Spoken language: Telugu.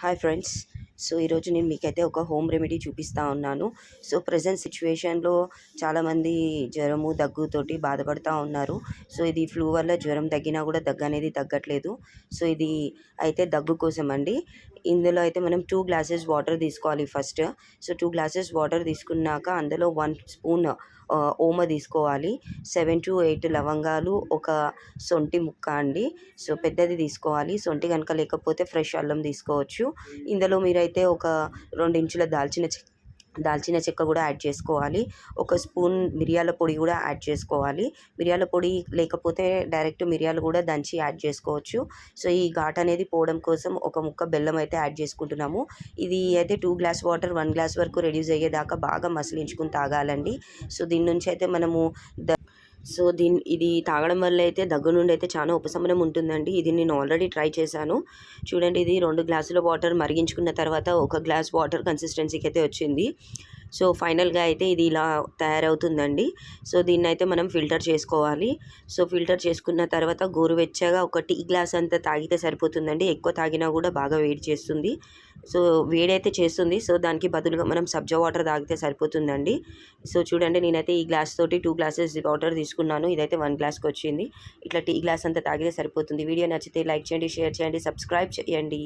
Hi friends. సో ఈరోజు నేను మీకైతే ఒక హోమ్ రెమెడీ చూపిస్తూ ఉన్నాను. సో ప్రజెంట్ సిచ్యువేషన్లో చాలామంది జ్వరము దగ్గుతోటి బాధపడుతూ ఉన్నారు. సో ఇది ఫ్లూ వల్ల జ్వరం తగ్గినా కూడా దగ్గు అనేది తగ్గట్లేదు. సో ఇది అయితే దగ్గు కోసం అండి. ఇందులో అయితే మనం 2 గ్లాసెస్ వాటర్ తీసుకోవాలి ఫస్ట్. సో 2 గ్లాసెస్ వాటర్ తీసుకున్నాక అందులో 1 స్పూన్ ఓమ తీసుకోవాలి. 7 to 8 లవంగాలు, ఒక సొంటి ముక్క అండి. సో పెద్దది తీసుకోవాలి. సొంటి కనుక లేకపోతే ఫ్రెష్ అల్లం తీసుకోవచ్చు. ఇందులో మీరైతే ఒక 2 ఇంచుల దాల్చిన చెక్క కూడా యాడ్ చేసుకోవాలి. ఒక స్పూన్ మిరియాల పొడి కూడా యాడ్ చేసుకోవాలి. మిరియాల పొడి లేకపోతే డైరెక్ట్ మిరియాలు కూడా దంచి యాడ్ చేసుకోవచ్చు. సో ఈ ఘాట్ అనేది పోవడం కోసం ఒక ముక్క బెల్లం అయితే యాడ్ చేసుకుంటున్నాము. ఇది అయితే 2 గ్లాస్ వాటర్ 1 గ్లాస్ వరకు రెడ్యూస్ అయ్యేదాకా బాగా మసిలించుకుని తాగాలండి. సో దీని నుంచి అయితే మనము ఇది తాగడం వల్ల అయితే దగ్గు నుండి అయితే చాలా ఉపశమనం ఉంటుందండి. ఇది నేను ఆల్రెడీ ట్రై చేశాను. చూడండి, ఇది 2 గ్లాసుల వాటర్ మరిగించుకున్న తర్వాత 1 గ్లాస్ వాటర్ కన్సిస్టెన్సీకి అయితే వచ్చింది. సో ఫైనల్గా అయితే ఇది ఇలా తయారవుతుందండి. సో దీన్ని అయితే మనం ఫిల్టర్ చేసుకోవాలి. సో ఫిల్టర్ చేసుకున్న తర్వాత గోరువెచ్చగా ఒక టీ గ్లాస్ అంతా తాగితే సరిపోతుందండి. ఎక్కువ తాగినా కూడా బాగా వేడి చేస్తుంది. సో వేడైతే చేస్తుంది. సో దానికి బదులుగా మనం సబ్జా వాటర్ తాగితే సరిపోతుందండి. సో చూడండి, నేనైతే ఈ గ్లాస్ తోటి 2 గ్లాసెస్ వాటర్ తీసుకున్నాను. ఇదైతే 1 గ్లాస్కి వచ్చింది. ఇట్లా టీ గ్లాస్ అంతా తాగితే సరిపోతుంది. వీడియో నచ్చితే లైక్ చేయండి, షేర్ చేయండి, సబ్స్క్రైబ్ చేయండి.